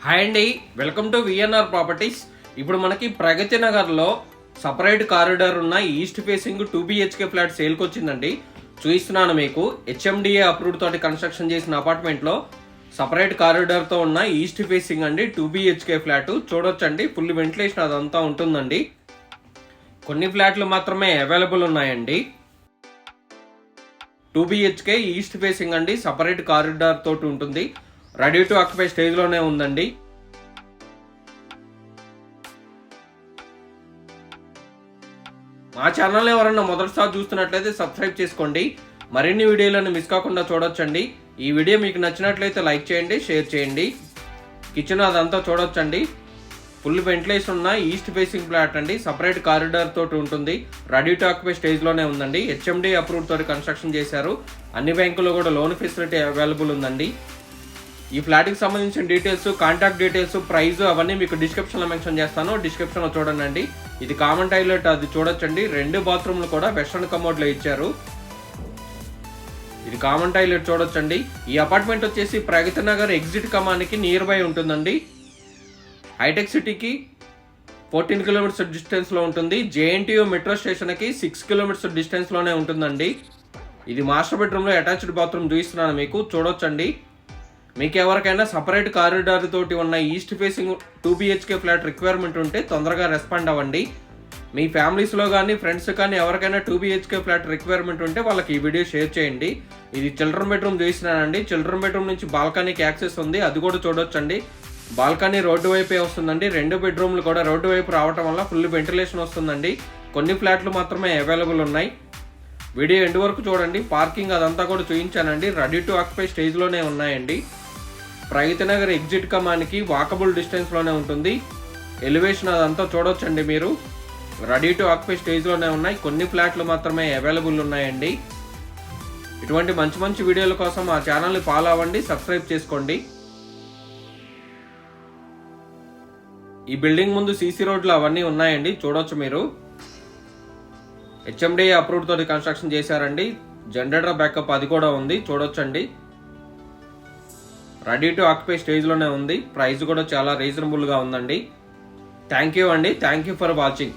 Hi అండి, welcome to VNR properties. ఇప్పుడు మనకి ప్రగతి నగర్లో సపరేట్ కారిడార్ ఉన్న ఈస్ట్ ఫేసింగ్ 2 BHK ఫ్లాట్ సేల్కి వచ్చిందండి. చూపిస్తున్నాను మీకు. హెచ్ఎండిఏ అప్రూవ్డ్ తోటి కన్స్ట్రక్షన్ చేసిన అపార్ట్మెంట్లో సపరేట్ కారిడార్తో ఉన్న ఈస్ట్ ఫేసింగ్ అండి 2 BHK ఫ్లాట్ చూడొచ్చండి. ఫుల్ వెంటిలేషన్ అదంతా ఉంటుందండి. కొన్ని ఫ్లాట్లు మాత్రమే అవైలబుల్ ఉన్నాయండి. 2 BHK ఈస్ట్ ఫేసింగ్ అండి, సపరేట్ కారిడార్ తోటి ఉంటుంది. రెడీ టు ఆక్యుపై స్టేజ్లోనే ఉందండి. మా ఛానల్ ఎవరన్నా మొదటిసారి చూస్తున్నట్లయితే సబ్స్క్రైబ్ చేసుకోండి. మరిన్ని వీడియోలను మిస్ కాకుండా చూడొచ్చండి. ఈ వీడియో మీకు నచ్చినట్లయితే లైక్ చేయండి, షేర్ చేయండి. కిచెన్ అదంతా చూడొచ్చండి. ఫుల్ వెంటిలేషన్ ఉన్న ఈస్ట్ ఫేసింగ్ ఫ్లాట్ అండి, సపరేట్ కారిడార్ తోటి ఉంటుంది. రెడీ టు ఆక్యుపై స్టేజ్లోనే ఉందండి. హెచ్ఎండి అప్రూవ్డ్ తోటి కన్స్ట్రక్షన్ చేశారు. అన్ని బ్యాంకుల్లో కూడా లోన్ ఫెసిలిటీ అవైలబుల్ ఉందండి. ఈ ఫ్లాట్కి సంబంధించిన డీటెయిల్స్, కాంటాక్ట్ డీటెయిల్స్, ప్రైస్ అవన్నీ మీకు డిస్క్రిప్షన్లో మెన్షన్ చేస్తాను. డిస్క్రిప్షన్లో చూడండి. ఇది కామన్ టాయిలెట్, అది చూడొచ్చండి. 2 బాత్రూమ్లు కూడా వెస్ట్రన్ కమోడ్లో ఇచ్చారు. ఇది కామన్ టాయిలెట్ చూడొచ్చండి. ఈ అపార్ట్మెంట్ వచ్చేసి Pragathi Nagar exit కమానికి near by ఉంటుందండి. హైటెక్ సిటీకి 14 కిలోమీటర్స్ డిస్టెన్స్లో ఉంటుంది. జేఎన్టీయూ మెట్రో స్టేషన్కి 6 కిలోమీటర్స్ డిస్టెన్స్లోనే ఉంటుందండి. ఇది మాస్టర్ బెడ్రూమ్లో అటాచ్డ్ బాత్రూమ్ చూపిస్తున్నాను మీకు, చూడొచ్చండి. మీకు ఎవరికైనా సపరేట్ కారిడార్ తోటి ఉన్న east facing 2 BHK flat requirement ఉంటే తొందరగా రెస్పాండ్ అవ్వండి. మీ ఫ్యామిలీస్లో కానీ ఫ్రెండ్స్ కానీ ఎవరికైనా 2 BHK ఫ్లాట్ రిక్వైర్మెంట్ ఉంటే వాళ్ళకి ఈ వీడియో షేర్ చేయండి. ఇది చిల్డ్రన్ బెడ్రూమ్ చూసినానండి. చిల్డ్రన్ బెడ్రూమ్ నుంచి బాల్కనీకి యాక్సెస్ ఉంది, అది కూడా చూడొచ్చండి. బాల్కనీ రోడ్డు వైపే వస్తుందండి. 2 బెడ్రూమ్లు కూడా రోడ్డు వైపు రావటం వల్ల ఫుల్ వెంటిలేషన్ వస్తుందండి. కొన్ని ఫ్లాట్లు మాత్రమే అవైలబుల్ ఉన్నాయి. వీడియో ఎండ్ వరకు చూడండి. పార్కింగ్ అదంతా కూడా చూపించానండి. రెడీ టు ఆక్యుపై స్టేజ్లోనే ఉన్నాయండి. ప్రగతి నగర్ ఎగ్జిట్ కమానికి వాకబుల్ డిస్టెన్స్లోనే ఉంటుంది. ఎలివేషన్ అదంతా చూడొచ్చండి మీరు. రెడీ టు ఆక్యుపై స్టేజ్లోనే ఉన్నాయి. కొన్ని ఫ్లాట్లు మాత్రమే అవైలబుల్ ఉన్నాయండి. ఇటువంటి మంచి మంచి వీడియోల కోసం మా ఛానల్ని ఫాలో అవ్వండి, సబ్స్క్రైబ్ చేసుకోండి. ఈ బిల్డింగ్ ముందు సీసీ రోడ్లు అవన్నీ ఉన్నాయండి, చూడొచ్చు మీరు. హెచ్ఎండి అప్రూవ్డ్ తోటి కన్స్ట్రక్షన్ చేశారండి. జనరేటర్ బ్యాకప్ అది కూడా ఉంది, చూడొచ్చండి. రెడీ టు ఆక్యుపై స్టేజ్లోనే ఉంది. ప్రైస్ కూడా చాలా రీజనబుల్గా ఉందండి. థ్యాంక్ యూ అండి. Thank you for watching.